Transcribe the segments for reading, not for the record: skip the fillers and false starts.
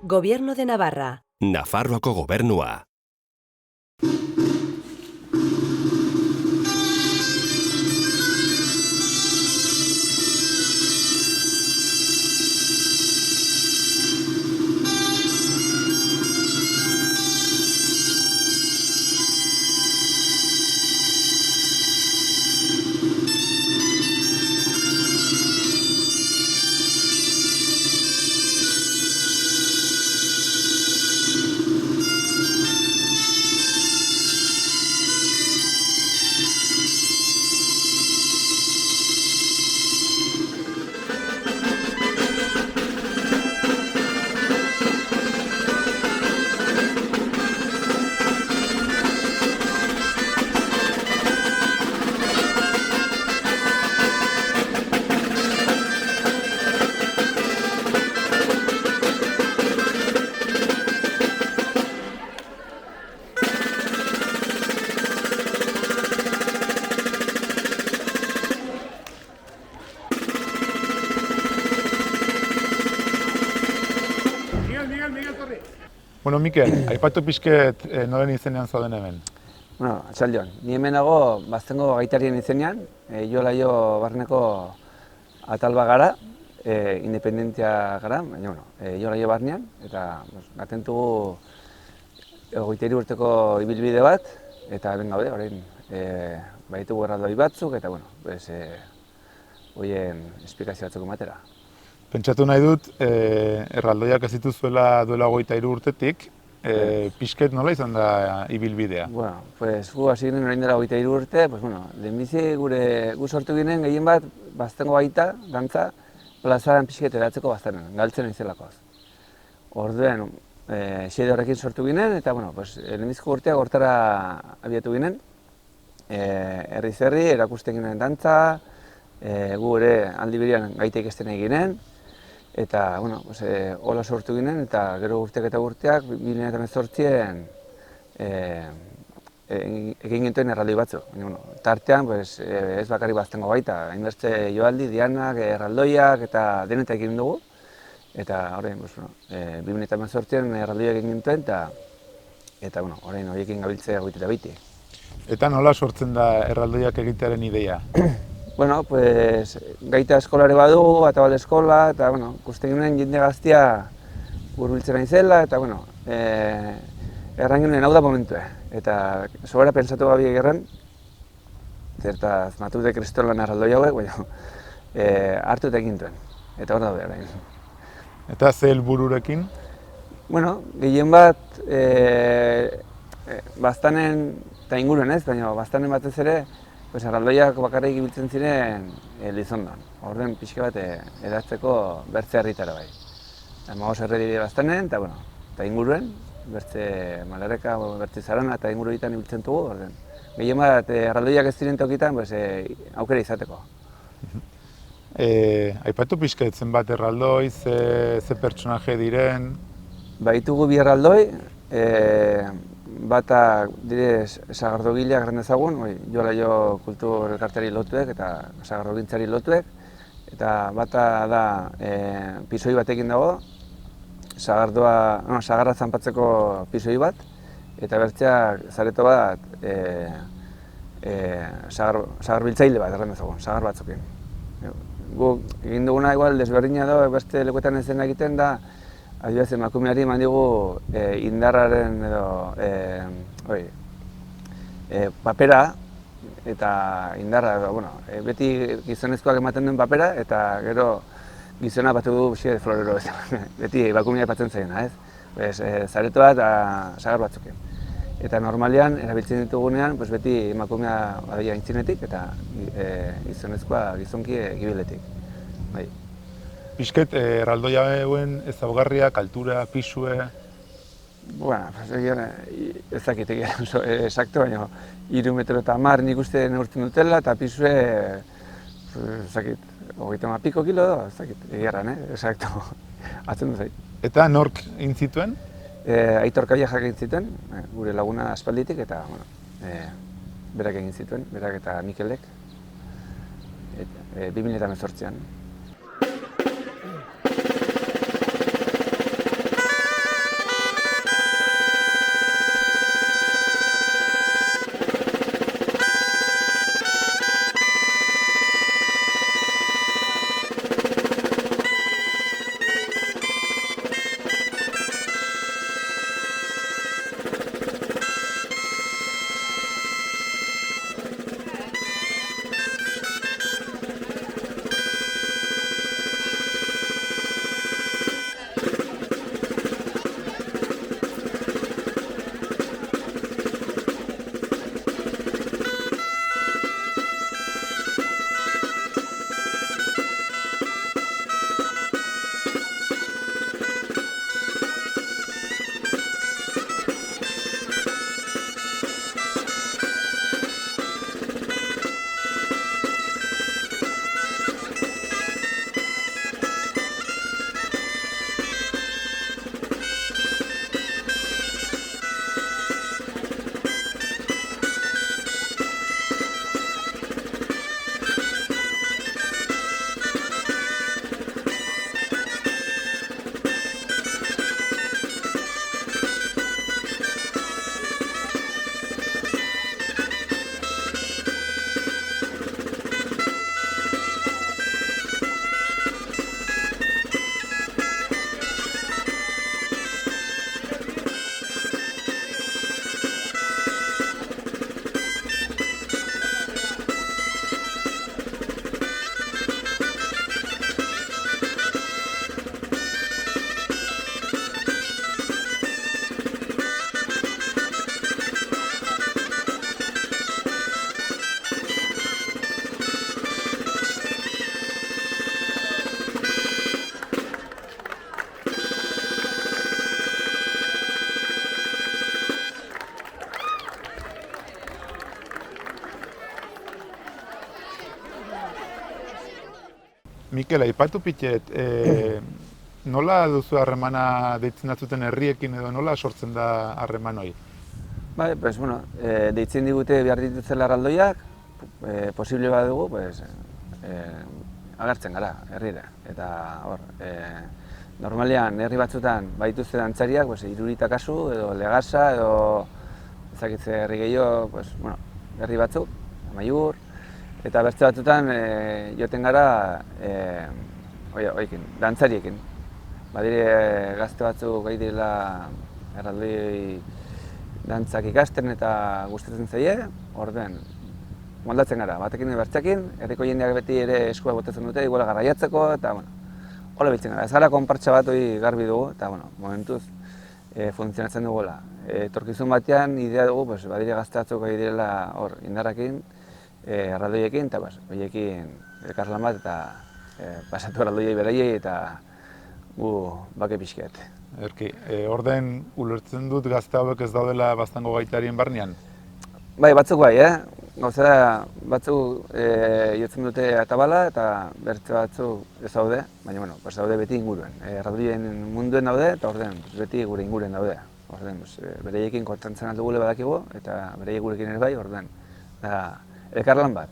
Gobierno de Navarra. Nafarroako gobernua. Bueno, Mikel, aipatu pixket noren izenean zauden hemen. Bueno, atxaldeon, ni hemenago baztengo gaitarien izenean, Jolaio barneko atal bat gara, independentia gara, baina Jolaio barnean, eta gatentugu 23 urteko ibilbide bat, eta hemen gaude, orain baditugu erraldoi batzuk, eta horien esplikazio batzuk ematera. Pentsatu nahi dut, erraldoiak ez dituzuela duela 23 urtetik, pixket nola izan da ibilbidea? Bueno, gu hasi ginen orain dela 23 urte, lehenbizi gu sortu ginen gehien bat baztengo gaita, dantza, plazaran pixket eratzeko baztenen, galtzen izelakoaz. Orduan, xede horrekin sortu ginen, eta lehenbiziko urteak hortara abiatu ginen, herriz herri, erakusten ginen dantza, gu ere aldi berean gaita ikasten ginen, eta hola sortu ginen, eta gero urteak eta urteak, 2018an egin gintuen erraldoi batzuk. Tartean ez bakarrik baztengo gaita, hainbeste joaldi, dianak, erraldoiak eta denetak egin dugu. Eta horrein, 2018an erraldoiak egin gintuen, eta horrein horiekin gabiltzea goitera biti. Eta nola sortzen da erraldoiak egitearen ideia? Gaita eskolare badugu, Atabal eskola, eta ikusten ginen jende gaztia hurbiltzen naizela, eta erran ginen hau da momentue. Eta sobera pentsatu gabi egerran, zertaz Matu de Kristolan erraldoi hauek, hartu eta egin duen, eta hor daude orain. Eta ze helbururekin? Gehien bat, baztanen eta inguruen ez, baina baztanen batez ere, erraldoiak bakarrik ibiltzen ziren Elizondan. Horren pixka bat edatzeko bertze herritara bai. Hamabost herri baztanen, eta inguruen, bertze Malarreka, bertze Zarana eta inguru egiten ibiltzen dugu. Gehien bat, erraldoiak ez ziren tokitan aukera izateko. Aipatu pixket zenbat erraldoi, ze pertsonaje diren? Baitugu bi erraldoi, bata dire sagardogileak ezagun, Jolaio kultur elkarteari lotuek eta sagardogintzari lotuek, eta bata da pisoi batekin dago, sagarra zanpatzeko pisoi bat, eta bertzeak zareto bat sagarbiltzaile bat ezagun, sagar batzukin. Guk egin duguna igual desberdina da, beste lekuetan ez dena egiten da, adibidez, emakumeari eman digu indarraren papera eta indarra, beti gizonezkoak ematen duen papera eta gero gizona batu du florero, beti emakumea batzen zaina, ez? Zareto bat sagar batzukin. Eta normalean, erabiltzen ditugunean, beti emakumea badia aintzinetik eta gizonezkoa gizonki gibiletik. Pixket, erraldoia hauen ezaugarriak, altura, pisue? Ez dakit esakto, baina 3 metro eta 10 nik uste neurtzen dutela, eta pisue, ez dakit, 30 piko kilo da, ez dakit, egerran, esakto, atzen dut zait. Eta nork egin zituen? Aitor Kaiak egin zituen, gure laguna aspalditik, eta berak egin zituen, berak eta Mikelek, 2018an. Mikel, aipatu pitxet, nola duzu harremana deitzen datzuten herriekin edo nola sortzen da harreman hori? Bai, pues, bueno, deitzen digute behar dituzela erraldoiak, posible badugu, pues, agertzen gara, herrira. Eta hor, normalean herri batzutan badituzte dantzariak, pues, Irurita kasu, edo Legasa, edo ezakitze herri gehiago, pues, bueno, herri batzuk, Amaiur, eta beste batzutan joten gara dantzariekin. Badire gazte batzuk gai direla erraldoi dantzak ikasten eta gustatzen zaie, orduen moldatzen gara, batekin edo bertzekin, herriko jendeak beti ere eskua botatzen dute, iguala garraiatzeko, eta, bueno, hola biltzen gara. Ez gara konpartsa bat hori garbi dugu, eta, bueno, momentuz funtzionatzen dugula. Etorkizun batean, idea dugu, pues, badire gazte batzuk gai direla hor indarrakin, erraldoiekin, eta, pues, horiekin elkarlan bat, eta pasatu erraldoiei beraiei, eta gu bake pixket. Erki, orden ulertzen dut gazte hauek ez daudela baztango gaitarien barnean? Bai, batzuk bai, Gauza da, batzuk jotzen dute atabala eta bertze batzuk ez daude, baina, bueno, pues daude beti inguruen. Erraldoien munduen daude eta orden beti gure inguruen daude. Orden, bereiekin kontantzen aldugule badakigu eta bereiek gurekin ere bai, orden. Elkarlan bat.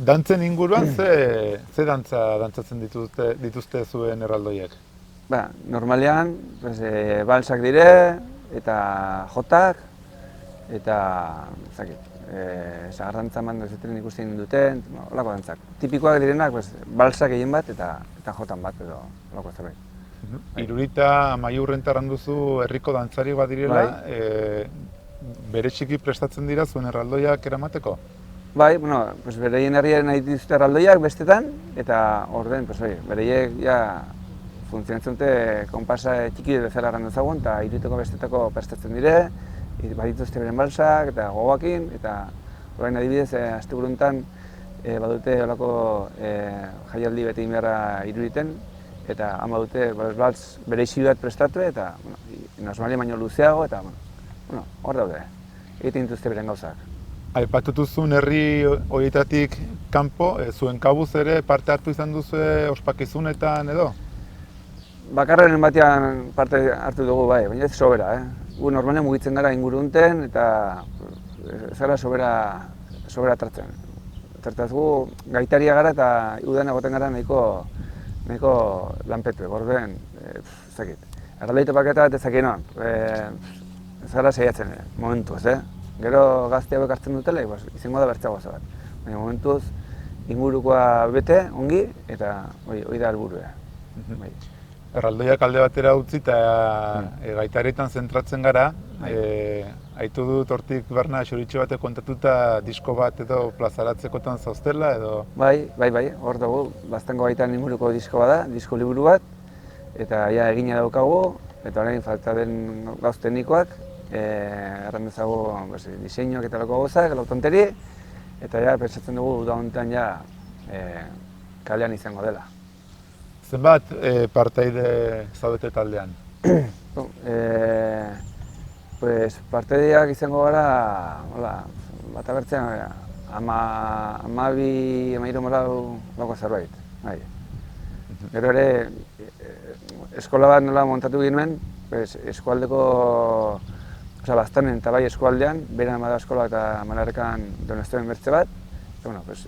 Dantzen inguruan ze dantzatzen dituzte zuen erraldoiek? Ba, normalean, pues, balsak dire, eta jotak, eta sagardantza eman duzeten ikusten duten, holako dantzak. Tipikoak direnak, pues, balsak egin bat eta jotan bat edo holako zerbait. Irurita Amaiurren duzu herriko dantzari bat direla, bereziki prestatzen dira zuen erraldoiak eramateko? Bai, bueno, pues, bereien herrien nahi dituzte erraldoiak bestetan, eta orden, pues, bereiek ja funtzionatzen dute konpasa txiki bezala erran dezagun, eta Iruiteko bestetako prestatzen dire, badituzte beren balsak eta gogoakin, eta orain adibidez, asteburu honetan badute holako jaialdi bete inberra Iruriten, eta han badute balz bereizi bat prestatu, eta normalia baino luzeago, eta hor daude, egiten dituzte beren gauzak. Aipatutuzun herri horietatik kanpo, zuen kabuz ere parte hartu izan duzu ospakizunetan edo? Bakarren batean parte hartu dugu bai, baina ez sobera. Gu normalean mugitzen gara inguru honten eta ez gara sobera tartzen. Zertaz gu gaitaria gara eta udan egoten gara nahiko lanpetu, gorden, ezakit. Erraldoite paketa bat ezakit non, ez gara saiatzen momentuz, Gero gazte hauek hartzen dutela, izango da bertza goza bat. Baina momentuz ingurukoa bete, ongi, eta hori da helburua. Erraldoiak alde batera utzi eta gaitarietan zentratzen gara. Aitu dut hortik berna xoritxo batek kontatuta disko bat edo plazaratzekotan zauztela edo? Bai, hor dugu, Baztango Gaitan inguruko disko bada, disko liburu bat, eta ja egina daukagu, eta orain falta den gauz teknikoak, erran dezago diseinuak eta lako gauzak, lautonteri, eta ja pentsatzen dugu da honetan ja kalean izango dela. Zenbat partaide zaudete taldean? pues, parteideak izango gara, hola, bat abertzean, 12-13 lako zerbait. Bai. Gero ere, eskola bat nola montatu ginen, pues, eskualdeko, Baztanen eta bai eskualdean, beran bada eskola eta Malarrekan Donostiaren bertze bat. Eta, bueno, pues,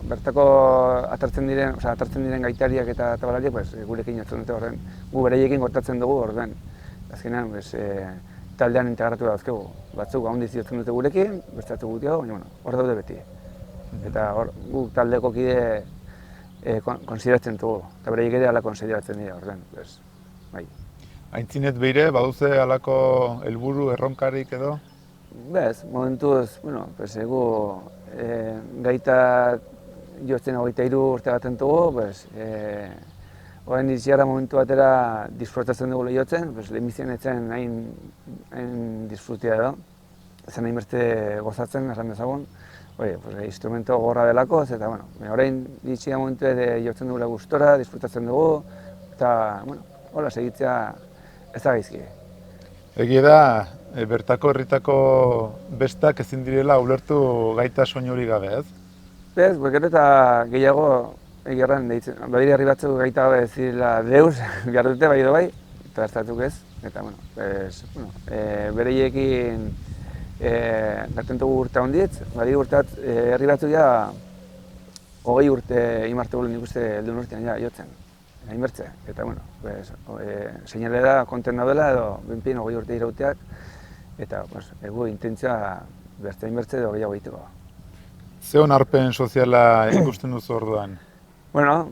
bertako atartzen diren gaitariak eta tabalariak pues, gurekin jotzen dute horren, gu bereiekin gortatzen dugu horren. Azkenean, pues, taldean integratu dauzkegu. Batzuk handiz jotzen dute gurekin, beste batzuk gutiago, baina bueno, hor daude beti. Eta hor, gu taldeko kide konsideratzen dugu, eta bereiek ere ala konsideratzen dira horren. Pues, bai. Aintzinet beire, baduze halako helburu erronkarik edo? Bez, momentuz, bueno, pues, egu gaita jotzen 23 urte baten dugu, pues, orain iziara momentu batera disfrutatzen dugu lehiotzen, pues, lehenbizien etzen hain disfrutia edo. Ezen hain beste gozatzen, esan dezagun, pues, instrumento gorra delakoz, eta, bueno, orain iziara momentu ere jotzen dugu gustora, disfrutatzen dugu, eta, bueno, hola, segitzea ez da gaizki. Egia da, bertako herritako bestak ezin direla ulertu gaita soinu hori gabe, ez? Ez, gero eta gehiago egerran deitzen, badire herri batzuk gaita gabe ez direla deus, behar dute bai edo bai, eta hartatuk ez. Eta, bueno, bereiekin garten dugu urte handitz, badire urteat herri batzuk ja 20 urte imarte gulen ikuste helduen urtean ja jotzen, hainbertze. Eta, bueno, seinale da konten daudela edo benpien 20 urte irauteak, eta egu intentzioa beste hainbertze edo gehiago egiteko. Ze onarpen soziala ikusten duzu orduan? Bueno,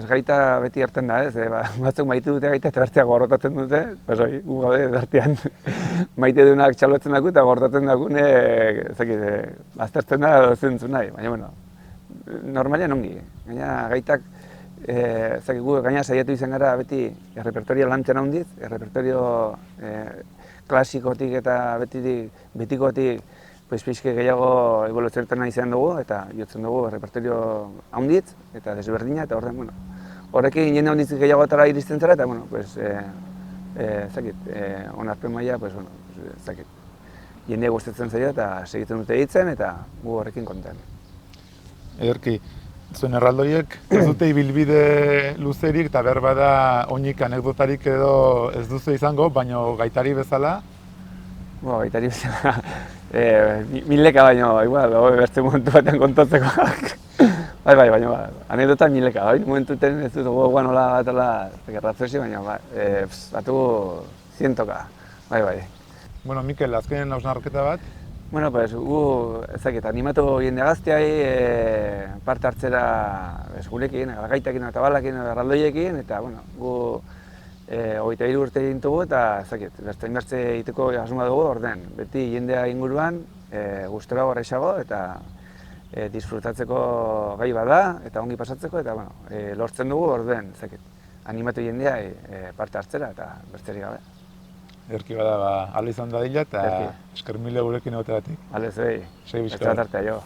gaita beti hartzen da, ez? Batzuk maite dute gaita eta berteak gorrotatzen dute, gu gabe bertean maite duenak txalotzen dago eta gorrotatzen dagune, aztertzen da zentzu nahi, baina, bueno, normalian ongi. Gaina gaitak, gu gaina saiatu izan gara beti errepertorio lantzen handiz, errepertorio klasikotik eta betikotik pixke gehiago eboluzioetan izan dugu eta jotzen dugu repertorio handitz eta desberdina eta horren, bueno, horrekin jende handitz gehiagotara iristen zara eta, bueno, onarpen maila, jende gustatzen zaio eta segitzen dute hitzen eta gu horrekin konten. Ederki, zuen erraldoiek ez dute ibilbide luzerik eta berbada oinik anekdotarik edo ez duzu izango, baina gaitari bezala? Gaitari bezala, mileka baino, igual, bertze momentu batean kontatzeko. Baina, anekdota mileka, momentuten ez dut gogoan hola batela gerratzesi, baina batu 100ka, bai. Bueno, Mikel, azkenen hausnarketa bat? Bueno, gu, animatu jende gazteai parte hartzera gurekin, gaitakin eta balakin, erraldoiekin, eta, bueno, gu 23 urte egin dugu eta beste inbertze egiteko asmoa dugu orden. Beti jendea inguruan gustora horrexago eta disfrutatzeko gai bada eta ongi pasatzeko eta lortzen dugu orden. Animatu jendea parte hartzera eta bertzerik gabe. Ederki bada, ala izan dadila eta esker mila gurekin egoteagatik. Ale, zei. Segi bizka. Artea jo.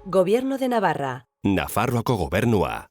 Gobierno de Navarra. Nafarroako Gobernua.